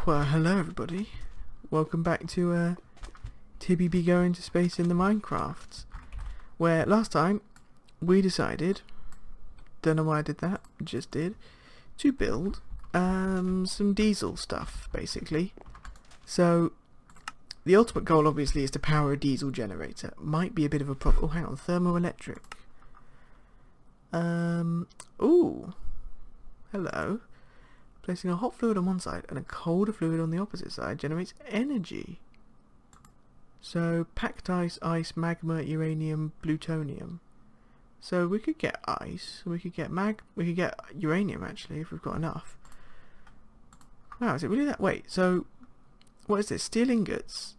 Well, hello everybody. Welcome back to Tibby be going to space in the Minecrafts. Where last time we decided, don't know why I did that, just did, to build some diesel stuff basically. So the ultimate goal obviously is to power a diesel generator. Might be a bit of a problem. Oh, hang on, thermoelectric. Ooh, hello. Placing a hot fluid on one side and a colder fluid on the opposite side generates energy. So packed ice, magma, uranium, plutonium. So we could get ice, we could get uranium actually if we've got enough. Wow, is it really that? Wait, so what is this? Steel ingots,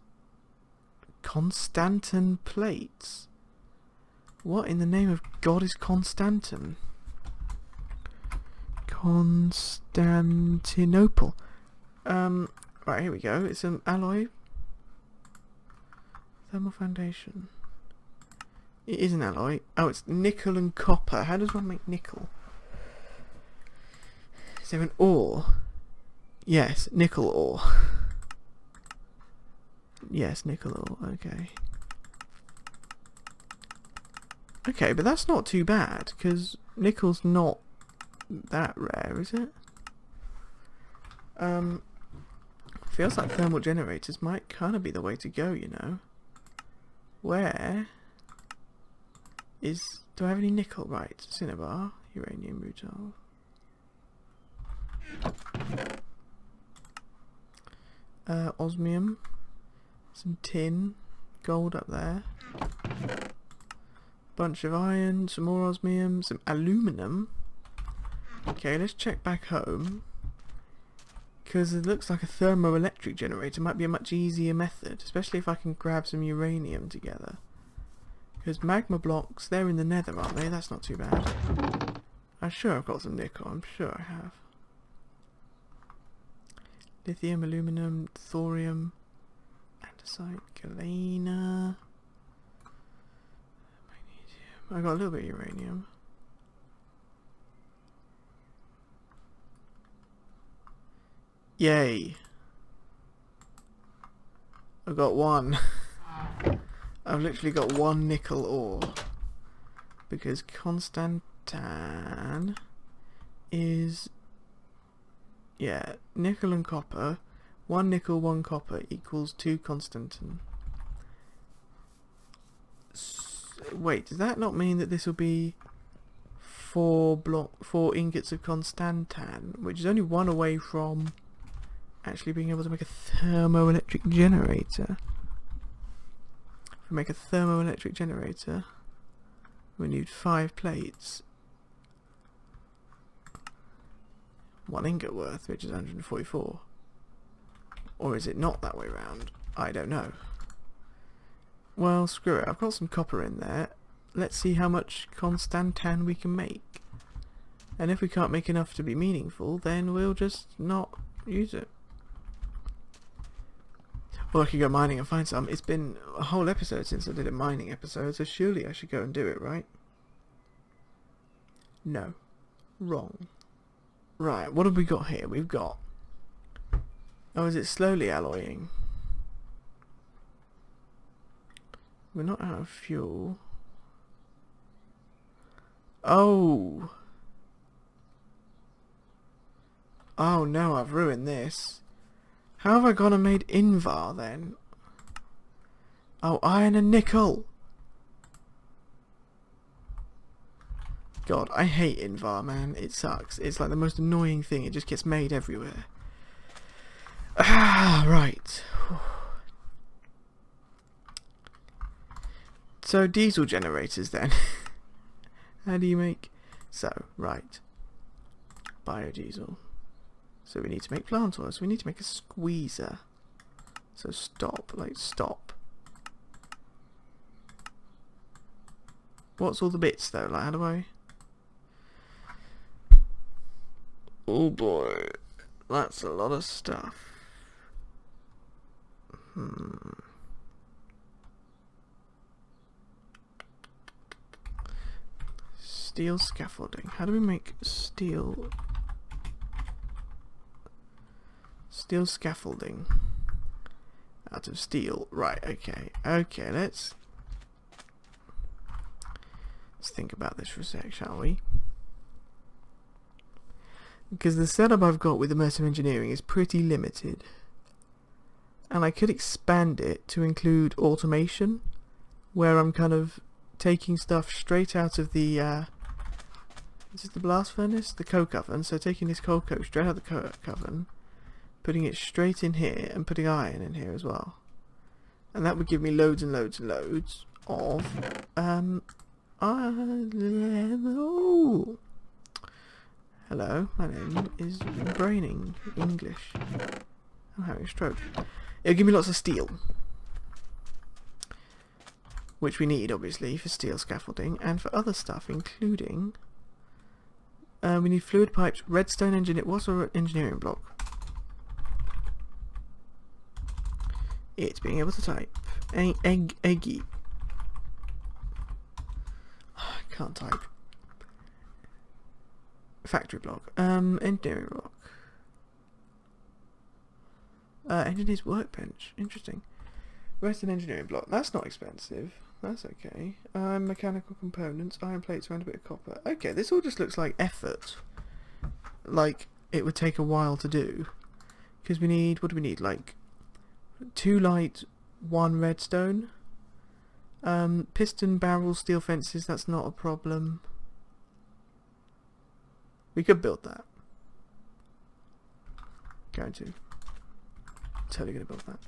Constantan plates. What in the name of God is Constantan? Constantinople. Right, here we go. It's an alloy. Thermal foundation. It is an alloy. Oh, it's nickel and copper. How does one make nickel? Is there an ore? Yes, nickel ore. Yes, nickel ore. Okay. Okay, but that's not too bad, because nickel's not that rare, is it? Feels like thermal generators might kind of be the way to go, you know. Where is... do I have any nickel? Right, cinnabar, uranium, rutile. Osmium, some tin, gold up there. Bunch of iron, some more osmium, some aluminum. Okay, let's check back home, because it looks like a thermoelectric generator might be a much easier method, especially if I can grab some uranium together. Because magma blocks, they're in the nether, aren't they? That's not too bad. I'm sure I've got some nickel, I'm sure I have. Lithium, aluminum, thorium, andesite, galena, magnesium. I got a little bit of uranium. Yay. I've got one. I've literally got one nickel ore. Because Constantan is... yeah, nickel and copper. 1 nickel, 1 copper equals 2 Constantan. Wait, does that not mean that this will be 4 ingots of Constantan? Which is only 1 away from... actually being able to make a thermoelectric generator. If we make a thermoelectric generator, we need 5 plates. 1 ingot worth, which is 144. Or is it not that way round? I don't know. Well, screw it. I've got some copper in there. Let's see how much Constantan we can make. And if we can't make enough to be meaningful, then we'll just not use it. Or I could go mining and find some. It's been a whole episode since I did a mining episode, so surely I should go and do it, right? No. Wrong. Right, what have we got here? We've got... oh, is it slowly alloying? We're not out of fuel. Oh! Oh no, I've ruined this. How have I gone and made Invar then? Oh, iron and nickel! God, I hate Invar, man. It sucks. It's like the most annoying thing. It just gets made everywhere. Ah, right. So, diesel generators then. How do you make... so, right. Biodiesel. So we need to make plant oil, so we need to make a squeezer. So stop, like stop. What's all the bits though? Like how do I... oh boy, that's a lot of stuff. Steel scaffolding. How do we make steel Steel scaffolding. Out of steel. Right, okay. Okay, let's think about this for a sec, shall we? Because the setup I've got with immersive engineering is pretty limited. And I could expand it to include automation, where I'm kind of taking stuff straight out of the this is the blast furnace, the coke oven. So taking this coal coke straight out of the coke oven, putting it straight in here, and putting iron in here as well. And that would give me loads and loads and loads of oh. Hello, my name is Braining English. I'm having a stroke. It'll give me lots of steel, which we need obviously for steel scaffolding and for other stuff, including we need fluid pipes, redstone engineer. What's our engineering block? It's being able to type. Eggy. I can't type. Factory block. Engineering block. Engineer's workbench. Interesting. Redstone engineering block. That's not expensive. That's okay. Mechanical components. Iron plates around a bit of copper. Okay, this all just looks like effort. Like it would take a while to do. Because we need, what do we need? Like 2 light, 1 redstone. Piston barrel steel fences. That's not a problem. We could build that. Totally gonna build that.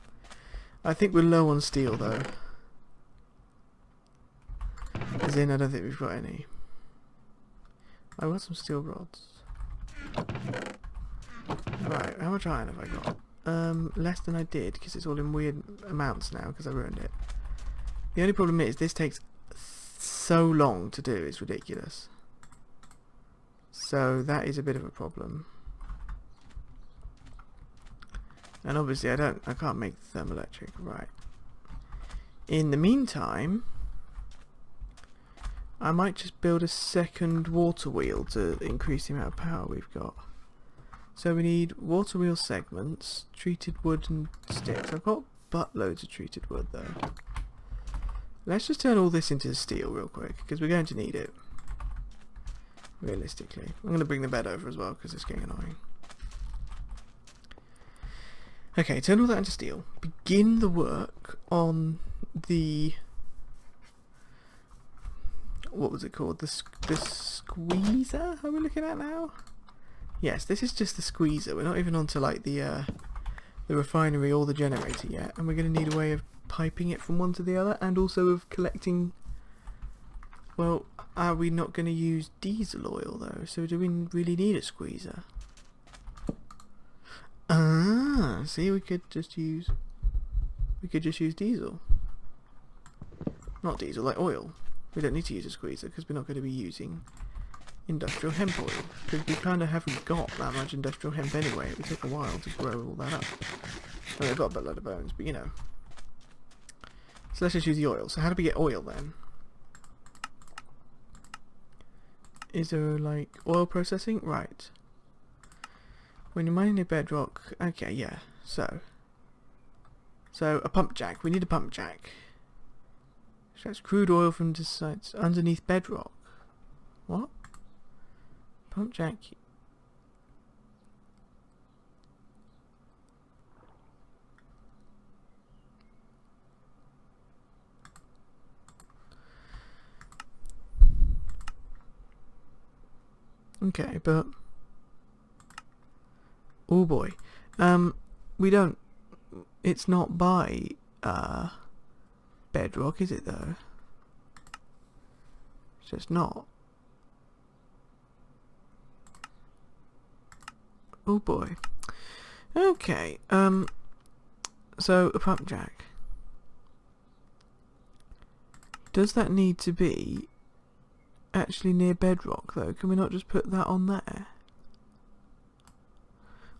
I think we're low on steel though. As in, I don't think we've got any. I got some steel rods. Right, how much iron have I got? Less than I did, because it's all in weird amounts now, because I ruined it. The only problem is, this takes so long to do, it's ridiculous. So that is a bit of a problem. And obviously I can't make thermoelectric, right. In the meantime, I might just build a second water wheel to increase the amount of power we've got. So we need water wheel segments, treated wood and sticks. I've got buttloads of treated wood though. Let's just turn all this into steel real quick, because we're going to need it. Realistically. I'm going to bring the bed over as well, because it's getting annoying. Okay, turn all that into steel. Begin the work on the... What was it called? The squeezer? Are we looking at now? Yes, this is just the squeezer. We're not even onto like the refinery or the generator yet, and we're going to need a way of piping it from one to the other, and also of collecting. Well, are we not going to use diesel oil though? So do we really need a squeezer? Ah, see, we could just use diesel. Not diesel, like oil. We don't need to use a squeezer because we're not going to be using industrial hemp oil, because we kind of haven't got that much industrial hemp anyway. It would take a while to grow all that up. I mean, I've got a load of bones, but you know. So let's just use the oil. So how do we get oil then? Is there like oil processing? Right. When you're mining a bedrock, okay, yeah. So a pump jack. We need a pump jack. Extracts crude oil from the sites underneath bedrock. What? Pump jack. Okay, but oh boy, we don't. It's not by bedrock, is it though? It's just not. Oh boy. Okay. So a pump jack. Does that need to be actually near bedrock though? Can we not just put that on there?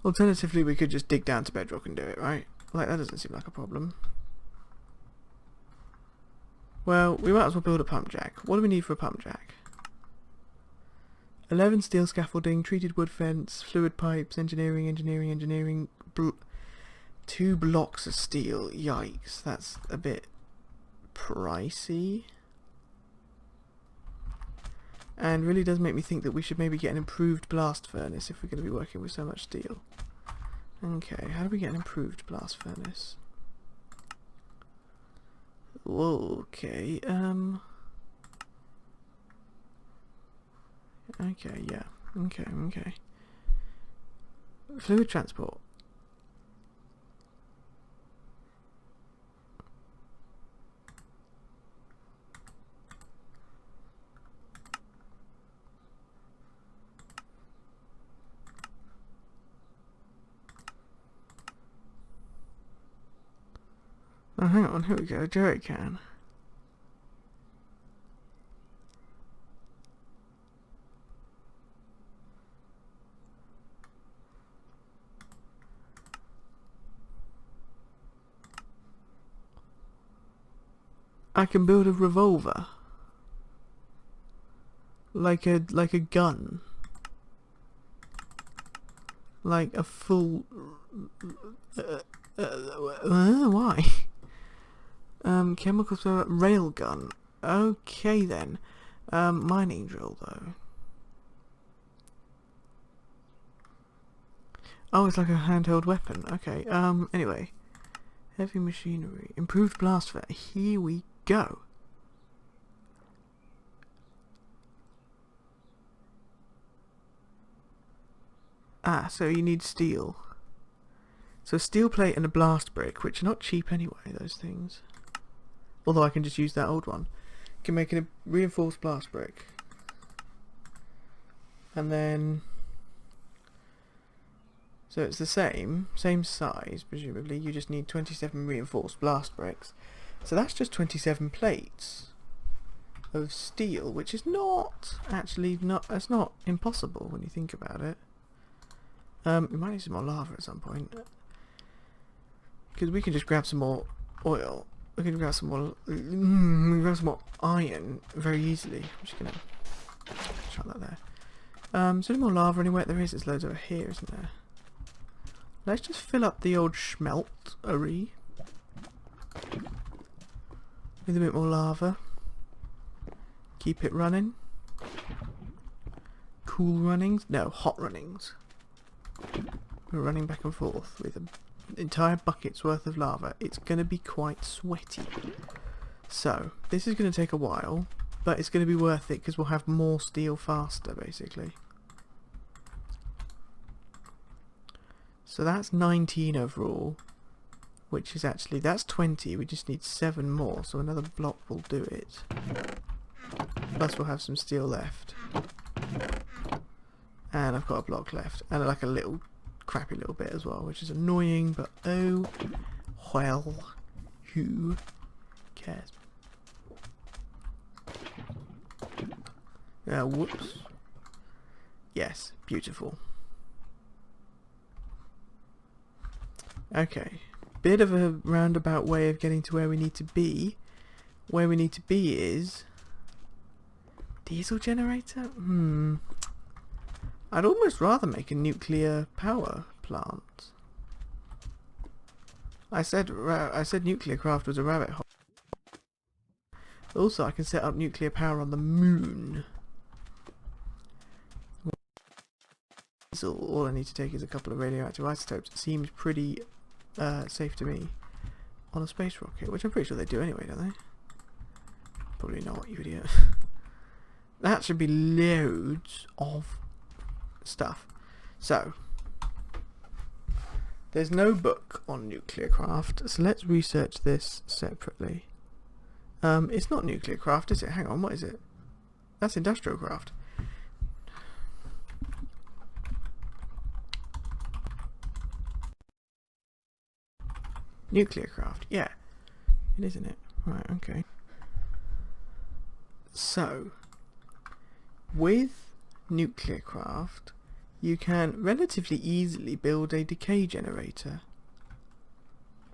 Alternatively, we could just dig down to bedrock and do it, right? Like, that doesn't seem like a problem. Well, we might as well build a pump jack. What do we need for a pump jack? 11 steel scaffolding, treated wood fence, fluid pipes, engineering, 2 blocks of steel. Yikes, that's a bit pricey. And really does make me think that we should maybe get an improved blast furnace if we're going to be working with so much steel. Okay, how do we get an improved blast furnace? Okay, okay, yeah, okay. Fluid transport. Oh, hang on, here we go, jerry can. I can build a revolver. Like a gun. Like a full... why? Chemicals for railgun. Okay then. Mining drill though. Oh, it's like a handheld weapon. Okay. Anyway. Heavy machinery. Improved blast fare. Here we go. Ah, so you need steel. So a steel plate and a blast brick, which are not cheap anyway, those things. Although I can just use that old one. You can make a reinforced blast brick. And then... So it's the same size, presumably. You just need 27 reinforced blast bricks. So that's just 27 plates of steel, which is not actually it's not impossible when you think about it. We might need some more lava at some point, because we can just grab some more oil. We can grab some more iron very easily. I'm just gonna try that there. Is there any more lava anywhere? There is. There's loads over here, isn't there? Let's just fill up the old schmeltery with a bit more lava. Keep it running. Cool runnings? No, hot runnings. We're running back and forth with an entire bucket's worth of lava. It's going to be quite sweaty. So, this is going to take a while, but it's going to be worth it because we'll have more steel faster, basically. So that's 19 overall, which is actually, that's 20. We just need 7 more, so another block will do it. Plus we'll have some steel left. And I've got a block left, and like a little crappy little bit as well, which is annoying, but oh well, who cares? Whoops. Yes, beautiful. Okay, bit of a roundabout way of getting to where we need to be. Where we need to be is diesel generator? I'd almost rather make a nuclear power plant. I said nuclear craft was a rabbit hole. Also, I can set up nuclear power on the moon. All I need to take is a couple of radioactive isotopes. It seems pretty safe to me on a space rocket, which I'm pretty sure they do anyway, don't they? Probably not, you idiot. That should be loads of stuff. So, there's no book on nuclear craft, so let's research this separately. It's not nuclear craft, is it? Hang on, what is it? That's industrial craft. Nuclear craft, yeah. It isn't it? Right, okay. So, with nuclear craft, you can relatively easily build a decay generator.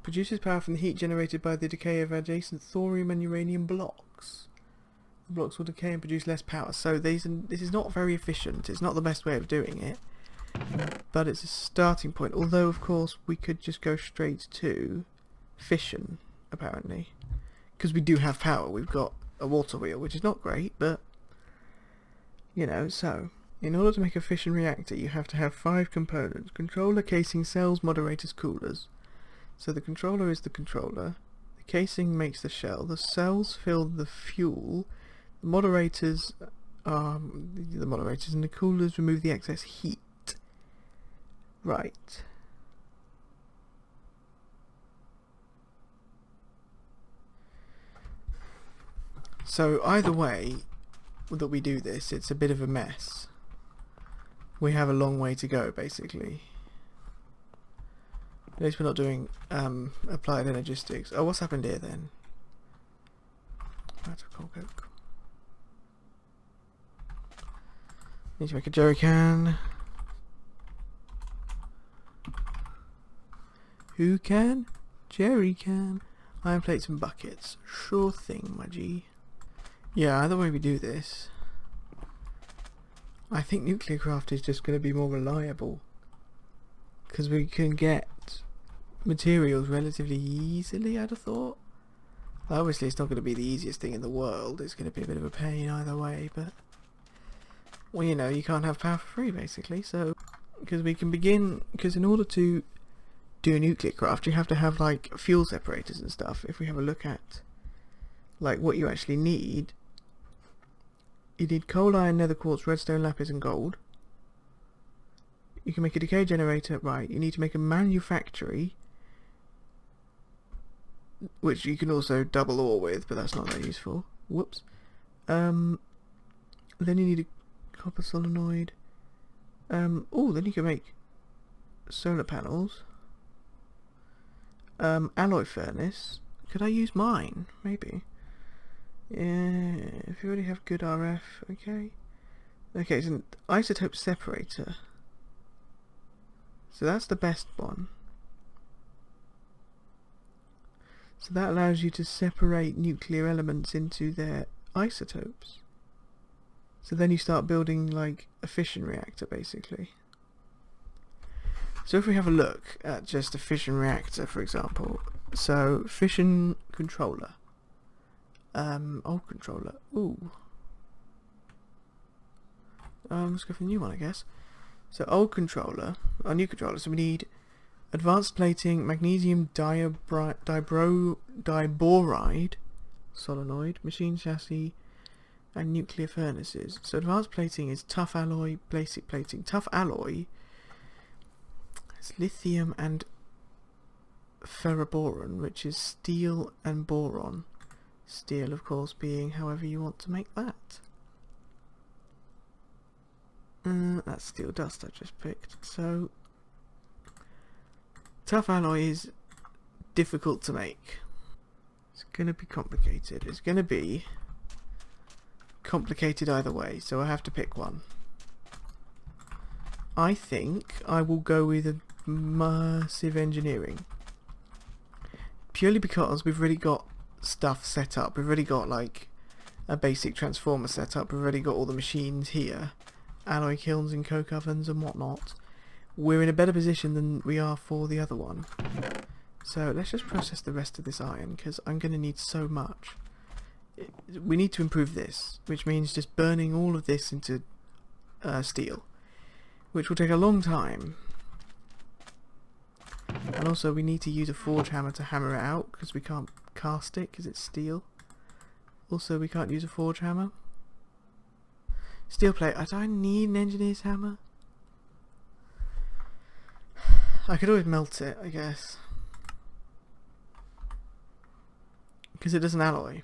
Produces power from the heat generated by the decay of adjacent thorium and uranium blocks. The blocks will decay and produce less power. So this is not very efficient. It's not the best way of doing it. but it's a starting point. Although, of course, we could just go straight to fission, apparently. Because we do have power. We've got a water wheel, which is not great, but, you know, so... In order to make a fission reactor, you have to have 5 components. Controller, casing, cells, moderators, coolers. So the controller is the controller. The casing makes the shell. The cells fill the fuel. The moderators are the moderators, and the coolers remove the excess heat. Right. So either way that we do this, it's a bit of a mess. We have a long way to go, basically. At least we're not doing applied energistics. Oh, what's happened here then? That's a cold coke. Need to make a jerry can. Who can? Jerry can. Iron plates and buckets. Sure thing, my G. Yeah, either way we do this, I think nuclear craft is just going to be more reliable, because we can get materials relatively easily, I'd have thought. Obviously it's not going to be the easiest thing in the world, it's going to be a bit of a pain either way, but, well, you know, you can't have power for free, basically, so, because we can begin, because in order to do nuclear craft you have to have, like, fuel separators and stuff. If we have a look at, like, what you actually need, you need coal, iron, nether quartz, redstone, lapis and gold. You can make a decay generator, right. You need to make a manufactory, which you can also double ore with, but that's not very useful. Whoops. Then you need a copper solenoid. Oh, then you can make solar panels. Alloy furnace. Could I use mine? Maybe. Yeah, if you already have good RF, okay. Okay, it's an isotope separator. So that's the best one. So that allows you to separate nuclear elements into their isotopes. So then you start building like a fission reactor, basically. So if we have a look at just a fission reactor, for example, so fission controller. Old controller. Ooh. Let's go for the new one, I guess. So old controller, our new controller. So we need advanced plating, magnesium diboride, solenoid, machine chassis, and nuclear furnaces. So advanced plating is tough alloy, basic plating. Tough alloy is lithium and ferroboron, which is steel and boron. Steel, of course, being however you want to make that. That's steel dust I just picked. So, tough alloy is difficult to make. It's going to be complicated. It's going to be complicated either way, so I have to pick one. I think I will go with a massive engineering. Purely because we've already got stuff set up. We've already got like a basic transformer set up. We've already got all the machines here, alloy kilns and coke ovens and whatnot. We're in a better position than we are for the other one. So let's just process the rest of this iron, because I'm going to need so much. We need to improve this, which means just burning all of this into steel, which will take a long time. And also we need to use a forge hammer to hammer it out, because we can't cast it because it's steel. Also we can't use a forge hammer. Steel plate. Do I need an engineer's hammer? I could always melt it, I guess, because it doesn't alloy.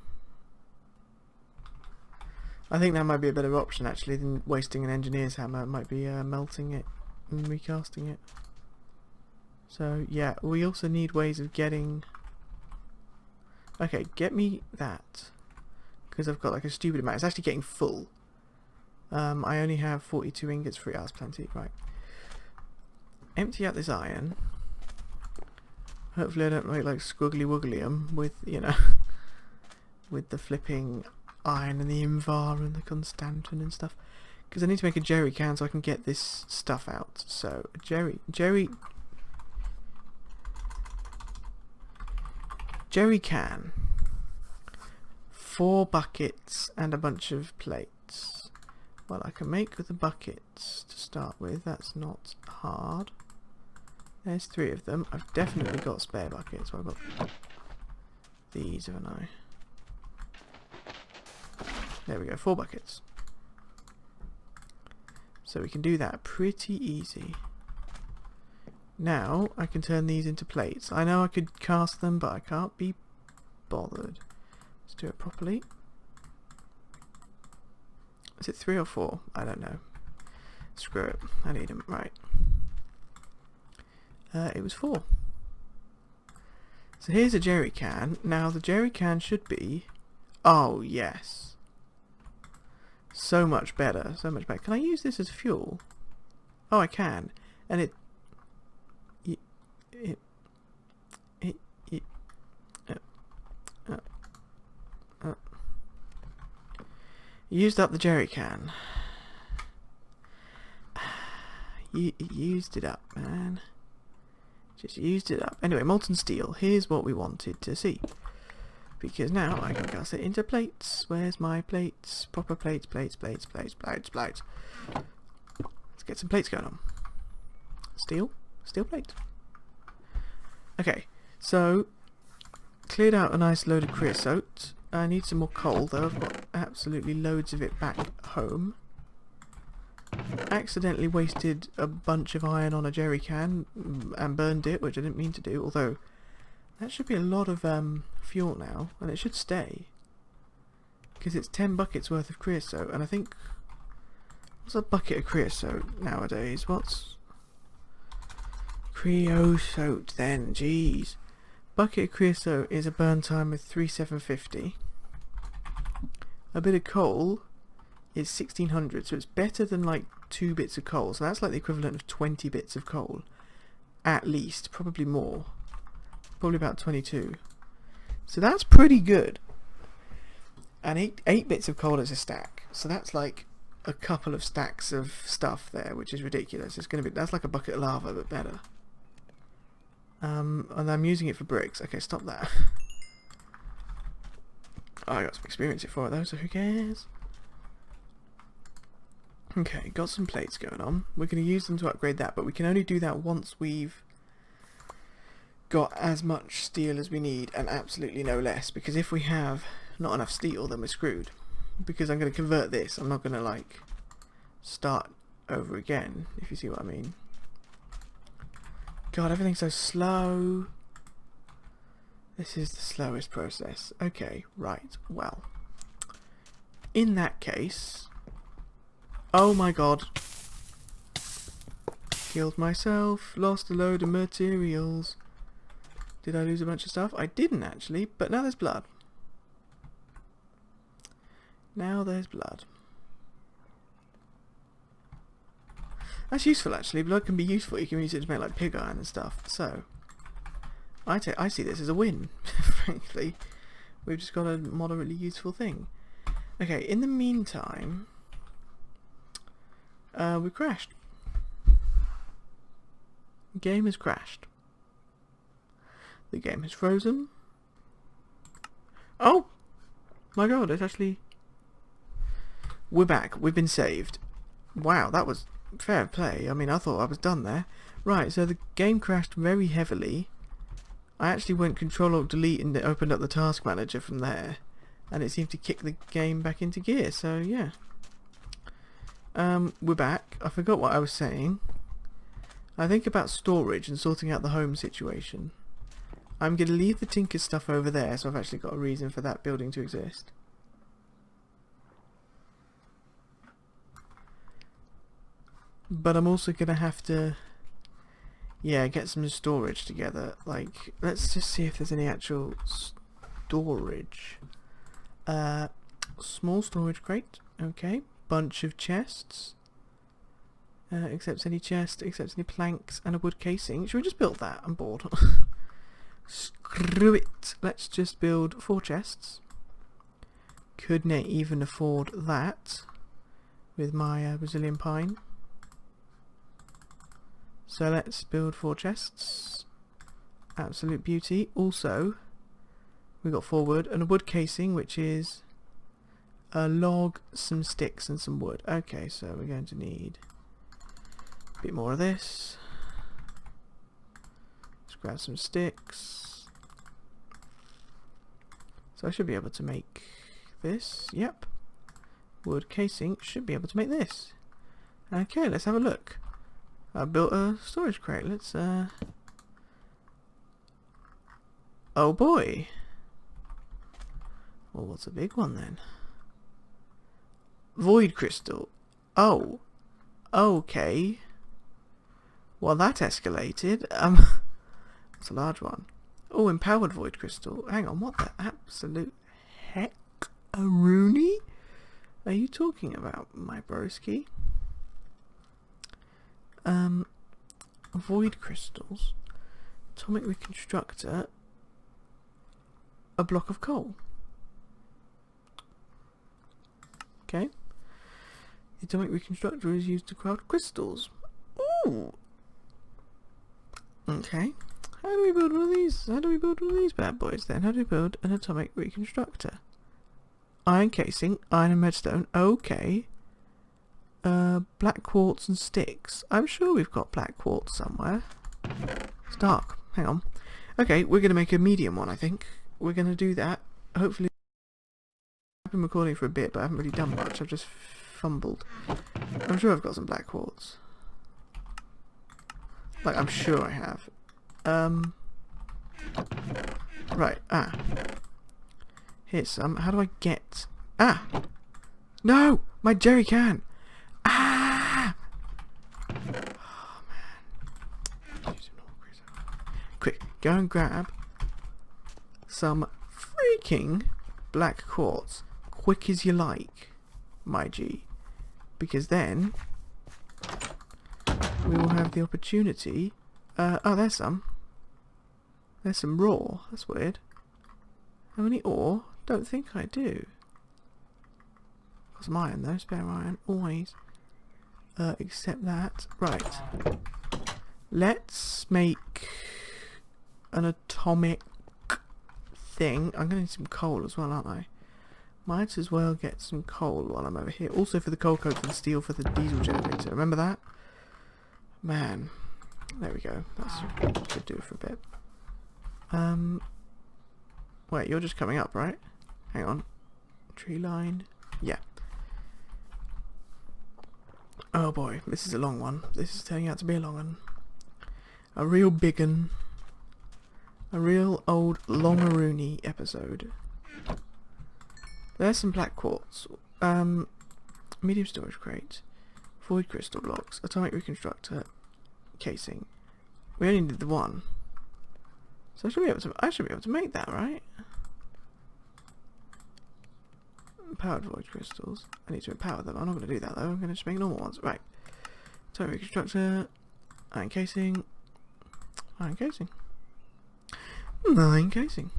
I think that might be a better option actually than wasting an engineer's hammer. It might be melting it and recasting it. So yeah, we also need ways of getting... Okay, get me that, because I've got like a stupid amount. It's actually getting full. I only have 42 ingots for it. That's plenty, right. Empty out this iron. Hopefully I don't make like squiggly wigglium with, you know, with the flipping iron and the invar and the constantan and stuff. because I need to make a jerry can so I can get this stuff out. So a jerry can, 4 buckets and a bunch of plates. Well, I can make the buckets to start with. That's not hard. There's 3 of them. I've definitely got spare buckets. So I've got these, haven't I? There we go, 4 buckets. So we can do that pretty easy. Now I can turn these into plates. I know I could cast them, but I can't be bothered. Let's do it properly. Is it 3 or 4? I don't know. Screw it. I need them. Right. It was 4. So here's a jerry can. Now the jerry can should be... Oh, yes. So much better. So much better. Can I use this as fuel? Oh, I can. And it used up the jerry can. You used it up, man. Just used it up. Anyway, molten steel. Here's what we wanted to see. Because now I can cast it into plates. Where's my plates? Proper plates, plates. Let's get some plates going on. Steel plate. Okay, so cleared out a nice load of creosote. I need some more coal, though. I've got absolutely loads of it back home. Accidentally wasted a bunch of iron on a jerry can and burned it, which I didn't mean to do, although that should be a lot of fuel now, and it should stay because it's 10 buckets worth of creosote. And I think, what's a bucket of creosote nowadays? What's creosote then? Jeez, bucket of creosote is a burn time of 3,750. A bit of coal is 1,600, so it's better than like 2 bits of coal. So that's like the equivalent of 20 bits of coal, at least, probably more, probably about 22. So that's pretty good. And 8 bits of coal is a stack, so that's like a couple of stacks of stuff there, which is ridiculous. It's gonna be, that's like a bucket of lava but better. And I'm using it for bricks. Okay, stop that. Oh, I got some experience for it though, so who cares? Okay, got some plates going on. We're going to use them to upgrade that, but we can only do that once we've got as much steel as we need and absolutely no less, because if we have not enough steel, then we're screwed. Because I'm going to convert this. I'm not going to like start over again, if you see what I mean. God, everything's so slow. This is the slowest process. Okay, right, well, in that case... Oh my god. Killed myself, lost a load of materials. Did I lose a bunch of stuff? I didn't actually, but now there's blood. Now there's blood. That's useful actually. Blood can be useful. You can use it to make like pig iron and stuff. So I see this as a win. Frankly, we've just got a moderately useful thing. Okay, in the meantime, we crashed. The game has crashed. The game has frozen. Oh my god, it's actually... We're back. We've been saved. Wow, that was fair play. I mean, I thought I was done there. Right, so the game crashed very heavily. I actually went Control-Alt-Delete and it opened up the task manager from there. And it seemed to kick the game back into gear, so yeah. We're back. I forgot what I was saying. I think about storage and sorting out the home situation. I'm going to leave the Tinker stuff over there, so I've actually got a reason for that building to exist. But I'm also going to have to, yeah, get some storage together. Like, let's just see if there's any actual storage. Small storage crate. Okay. Bunch of chests. Accepts any chest, accepts any planks, and a wood casing. Should we just build that? I'm bored. Screw it. Let's just build 4 chests. Couldn't even afford that. with my Brazilian pine. So let's build 4 chests. Absolute beauty. Also, we've got 4 wood and a wood casing, which is a log, some sticks and some wood. Okay, so we're going to need a bit more of this. Let's grab some sticks. So I should be able to make this. Yep. Wood casing, should be able to make this. Okay, let's have a look. I built a storage crate. Let's oh boy. Well, what's a big one then? Void crystal. Oh. Okay. Well, that escalated. It's a large one. Oh, empowered void crystal. Hang on, what the absolute heck? A Rooney? Are you talking about, my broski? Void crystals. Atomic reconstructor. A block of coal. Okay. The atomic reconstructor is used to craft crystals. Ooh. Okay. How do we build one of these? How do we build one of these bad boys then? How do we build an atomic reconstructor? Iron casing, iron and redstone. Okay. Black quartz and sticks. I'm sure we've got black quartz somewhere. It's dark. Hang on. Okay, we're going to make a medium one, I think. We're going to do that. Hopefully. I've been recording for a bit, but I haven't really done much. I've just fumbled. I'm sure I've got some black quartz. Like, I'm sure I have. Right. Here's some. How do I get... No! My jerry can! Oh, man. Quick, go and grab some freaking black quartz. Quick as you like, my G. Because then we will have the opportunity... oh, there's some. There's some raw. That's weird. How many ore? Don't think I do. Got some iron though, spare iron, always. Except that. Right. Let's make an atomic thing. I'm gonna need some coal as well, aren't I? Might as well get some coal while I'm over here. Also for the coal coke for the steel for the diesel generator. Remember that? Man. There we go. That should do it for a bit. Wait, you're just coming up, right? Hang on. Tree line. Yeah. Oh boy, this is a long one. This is turning out to be a long one. A real big one. A real old longaroony episode. There's some black quartz. Medium storage crate. Void crystal blocks. Atomic reconstructor. Casing. We only did the one. So I should be able to make that, right? Powered void crystals. I need to empower them. I'm not going to do that though. I'm going to just make normal ones. Right. Atomic reconstructor. Iron casing. Iron casing. Iron casing.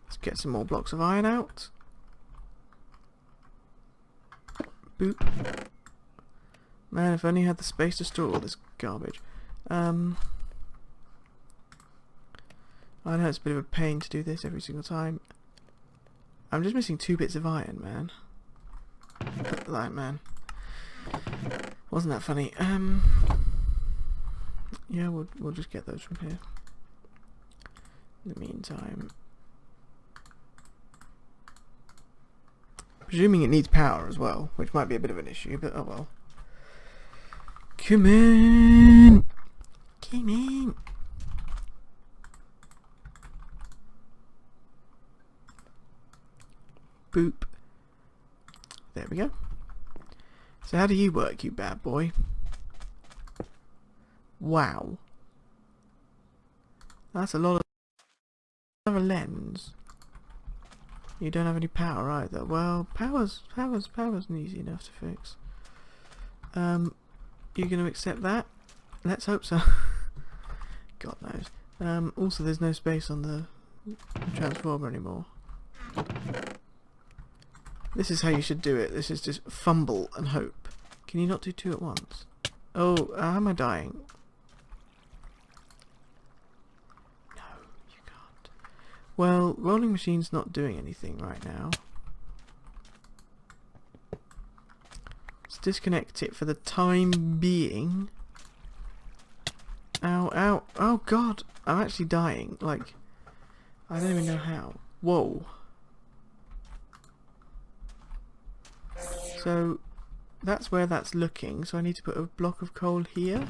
Let's get some more blocks of iron out. Boop. Man, if I only had the space to store all this garbage. I know it's a bit of a pain to do this every single time. I'm just missing 2 bits of iron, man. Like, man. Wasn't that funny? Yeah, we'll just get those from here. In the meantime, presuming it needs power as well, which might be a bit of an issue, but oh well. Come in! Come in! Boop. There we go. So how do you work, you bad boy? Wow. That's a lot of a lens. You don't have any power either. Well, power's easy enough to fix. You gonna accept that? Let's hope so. God knows. Also there's no space on the transformer anymore. This is how you should do it. This is just fumble and hope. Can you not do two at once? Oh, how am I dying? No, you can't. Well, rolling machine's not doing anything right now. Let's disconnect it for the time being. Ow, ow, oh god, I'm actually dying. Like, I don't even know how. Whoa. So, that's where that's looking, so I need to put a block of coal here.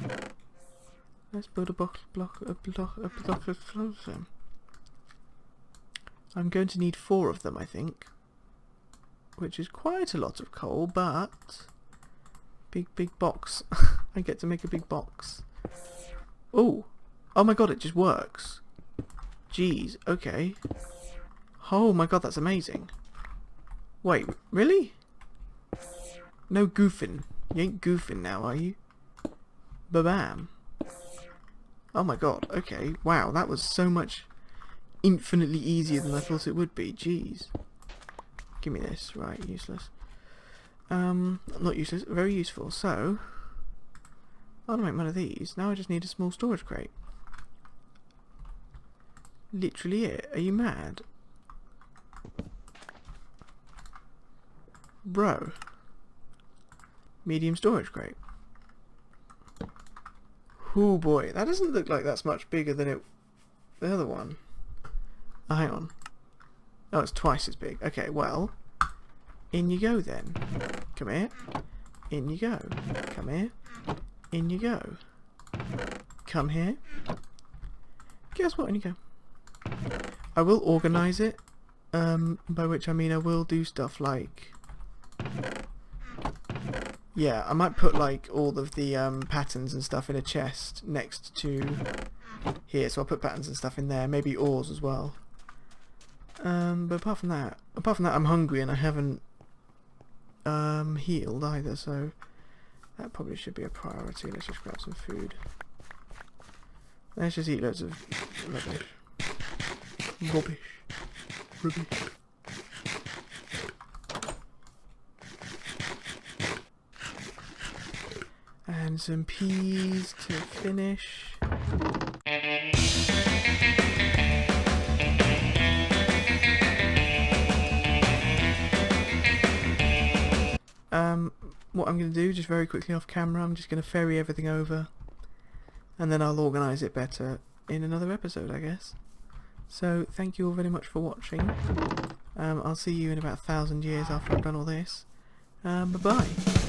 Let's build a block of coal. I'm going to need 4 of them, I think. Which is quite a lot of coal, but... Big box. I get to make a big box. Oh! Oh my god, it just works. Jeez, okay. Oh my god, that's amazing. Wait, really? No goofing. You ain't goofing now, are you? Ba-bam. Oh my god, okay. Wow, that was so much infinitely easier than I thought it would be. Jeez. Give me this. Right, useless. Not useless, very useful. So, I want to make one of these. Now I just need a small storage crate. Literally it. Are you mad? Bro. Medium storage crate. Oh boy, that doesn't look like that's much bigger than the other one. Oh, hang on. Oh, it's twice as big. Okay, well, in you go then. Come here. In you go. Come here. In you go. Come here. Guess what? In you go. I will organise it, by which I mean I will do stuff like... Yeah, I might put like all of the patterns and stuff in a chest next to here, so I'll put patterns and stuff in there, maybe ores as well. But apart from that, I'm hungry and I haven't healed either, so that probably should be a priority. Let's just grab some food. Let's just eat loads of rubbish. Rubbish. And some peas to finish. What I'm going to do, just very quickly off camera, I'm just going to ferry everything over. And then I'll organise it better in another episode, I guess. So, thank you all very much for watching. I'll see you in about 1,000 years after I've done all this. Bye-bye.